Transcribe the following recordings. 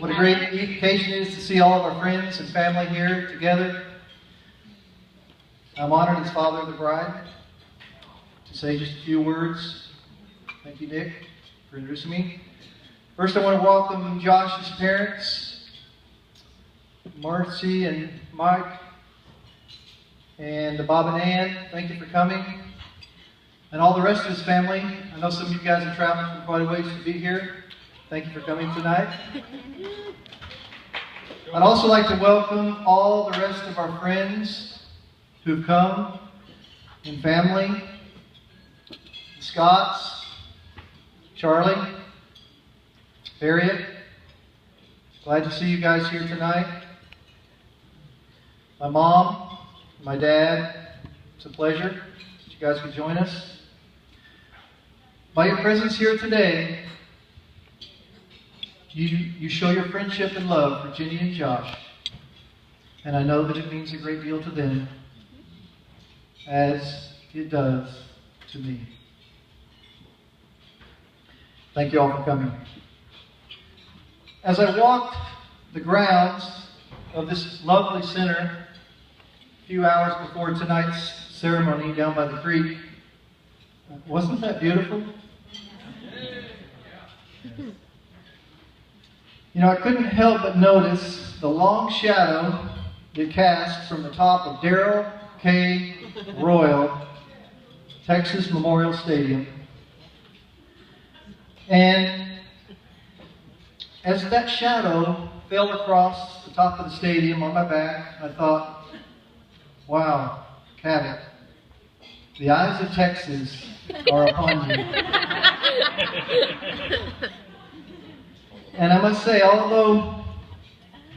What a great occasion it is to see all of our friends and family here together. I'm honored as father of the bride to say just a few words. Thank you, Nick, for introducing me. First, I want to welcome Josh's parents, Marcy and Mike, and Bob and Ann. Thank you for coming. And all the rest of his family. I know some of you guys are traveling from quite a ways to be here. Thank you for coming tonight. I'd also like to welcome all the rest of our friends who've come in family. The Scotts, Charlie, Harriet. Glad to see you guys here tonight. My mom, my dad. It's a pleasure that you guys could join us. By your presence here today, you show your friendship and love for Wedjnj and Josh. And I know that it means a great deal to them, as it does to me. Thank you all for coming. As I walked the grounds of this lovely center a few hours before tonight's ceremony down by the creek, wasn't that beautiful? You know, I couldn't help but notice the long shadow it cast from the top of Darrell K. Royal, Texas Memorial Stadium. And as that shadow fell across the top of the stadium on my back, I thought, wow, Cabot, the eyes of Texas are upon you. And I must say, although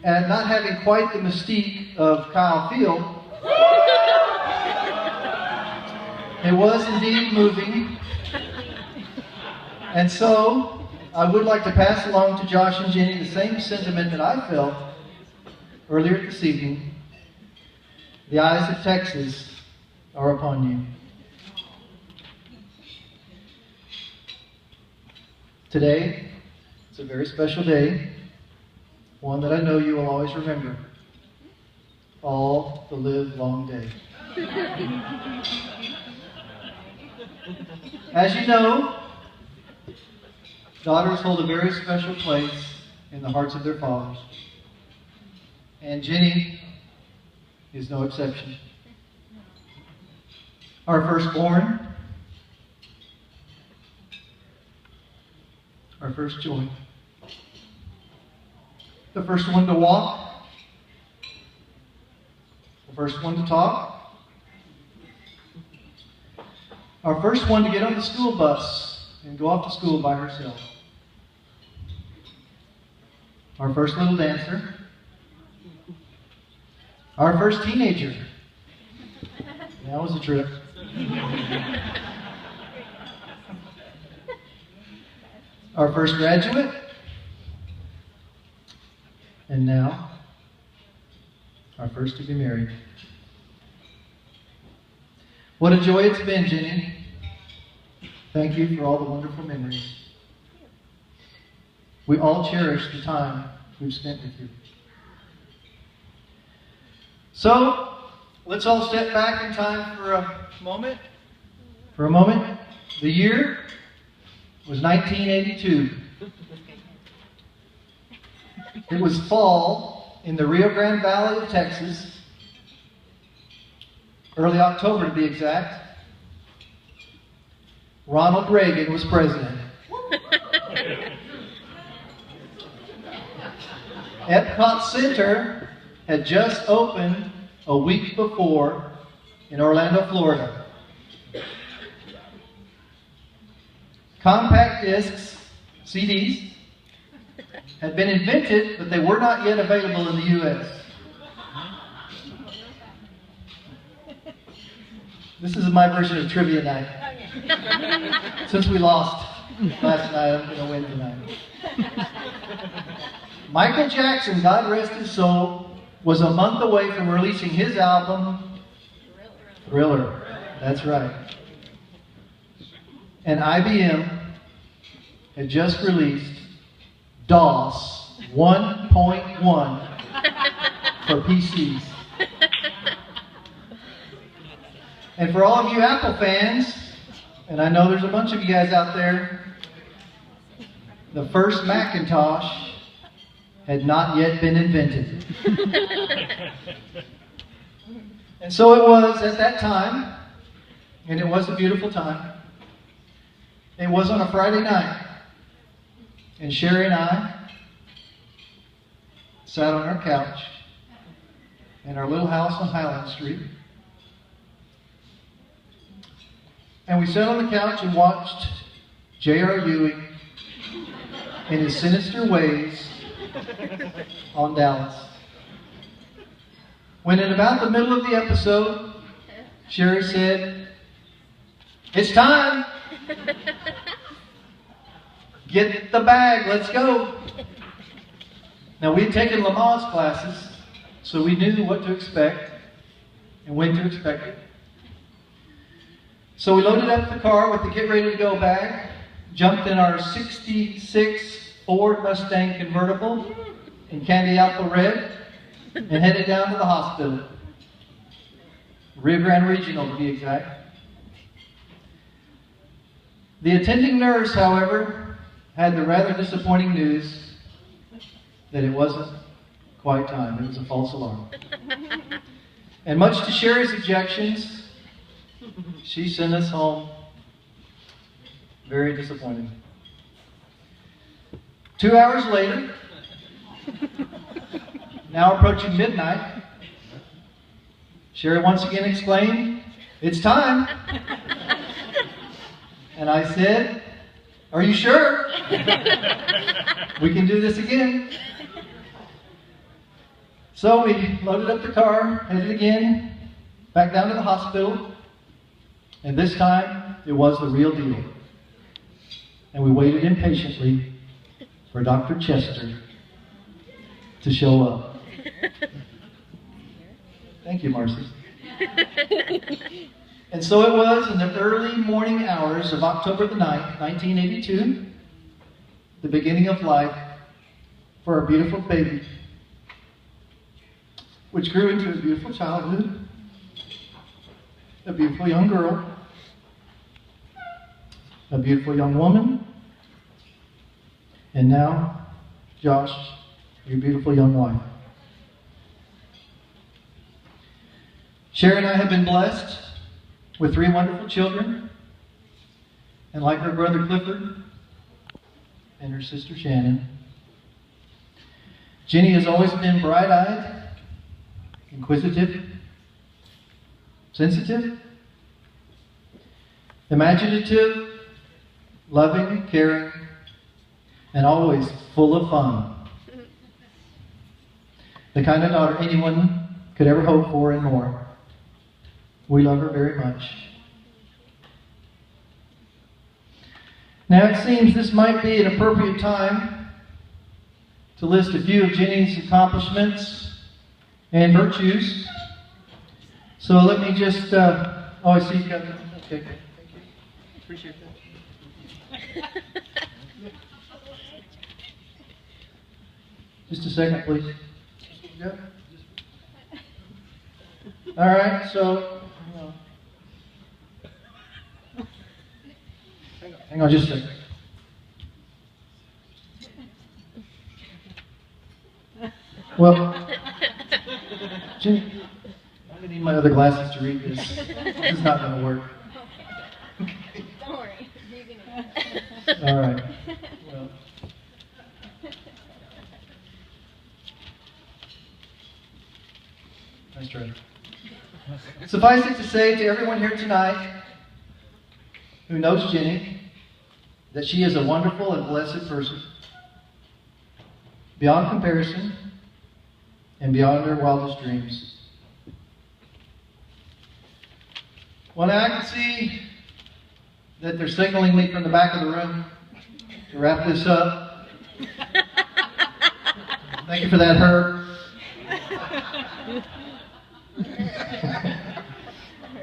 not having quite the mystique of Kyle Field, it was indeed moving. And so, I would like to pass along to Josh and Jenny the same sentiment that I felt earlier this evening. The eyes of Texas are upon you. Today, it's a very special day, one that I know you will always remember all the live long day. As you know, daughters hold a very special place in the hearts of their fathers. And Jenny is no exception. Our firstborn, our first joy. The first one to walk. The first one to talk. Our first one to get on the school bus and go off to school by herself. Our first little dancer. Our first teenager. That was a trip. Our first graduate. And now, our first to be married. What a joy it's been, Jenny. Thank you for all the wonderful memories. We all cherish the time we've spent with you. So, let's all step back in time for a moment. For a moment. The year was 1982. It was fall in the Rio Grande Valley of Texas, early October to be exact. Ronald Reagan was president. Epcot Center had just opened a week before in Orlando, Florida. Compact discs, CDs, had been invented, but they were not yet available in the U.S. This is my version of trivia night. Since we lost last night, I'm going to win tonight. Michael Jackson, God rest his soul, was a month away from releasing his album, Thriller. That's right. And IBM had just released DOS 1.1 for PCs. And for all of you Apple fans, and I know there's a bunch of you guys out there, the first Macintosh had not yet been invented. And so it was at that time, and it was a beautiful time. It was on a Friday night, and Sherry and I sat on our couch in our little house on Highland Street. And we sat on the couch and watched J.R. Ewing in his sinister ways on Dallas. When in about the middle of the episode, Sherry said, "It's time. Get the bag, let's go." Now, we had taken Lamaze classes, so we knew what to expect and when to expect it. So we loaded up the car with the get ready to go bag, jumped in our 66 Ford Mustang convertible in candy apple red, and headed down to the hospital. Rio Grande Regional to be exact. The attending nurse, however, had the rather disappointing news that it wasn't quite time. It was a false alarm. And much to Sherry's objections, she sent us home very disappointed. 2 hours later, now approaching midnight, Sherry once again exclaimed, "It's time." And I said, "Are you sure? We can do this again." So we loaded up the car, headed again, back down to the hospital. And this time, it was the real deal. And we waited impatiently for Dr. Chester to show up. Thank you, Marcy. And so it was in the early morning hours of October the 9th, 1982, the beginning of life for our beautiful baby, which grew into a beautiful childhood, a beautiful young girl, a beautiful young woman, and now, Josh, your beautiful young wife. Sherry and I have been blessed with 3 wonderful children, and like her brother Clifford and her sister Shannon, Jenny has always been bright-eyed, inquisitive, sensitive, imaginative, loving, caring, and always full of fun. The kind of daughter anyone could ever hope for and more. We love her very much. Now it seems this might be an appropriate time to list a few of Jenny's accomplishments and virtues. So let me just, I see you got them. Okay, thank you. Appreciate that. Just a second, please. Yeah. All right, so hang on just a second. Well, Jenny, I'm going to need my other glasses to read this. This is not going to work. Don't worry. All right. Well. Nice try. Suffice it to say to everyone here tonight who knows Jenny that she is a wonderful and blessed person, beyond comparison and beyond their wildest dreams. Well, now I can see that they're signaling me from the back of the room to wrap this up. Thank you for that, Herb.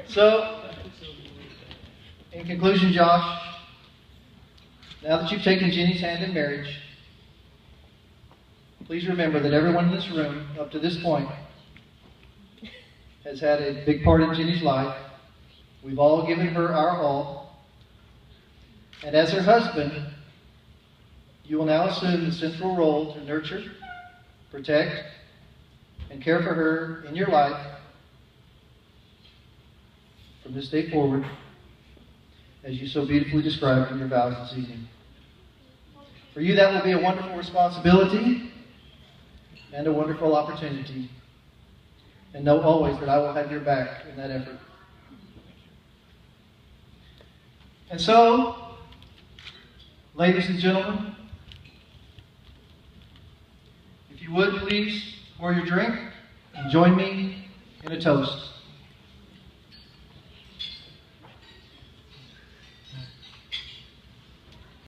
So, in conclusion, Josh, now that you've taken Jenny's hand in marriage, please remember that everyone in this room up to this point has had a big part in Jenny's life. We've all given her our all. And as her husband, you will now assume the central role to nurture, protect, and care for her in your life from this day forward, as you so beautifully described in your vows this evening. For you, that will be a wonderful responsibility and a wonderful opportunity. And know always that I will have your back in that effort. And so, ladies and gentlemen, if you would please pour your drink and join me in a toast.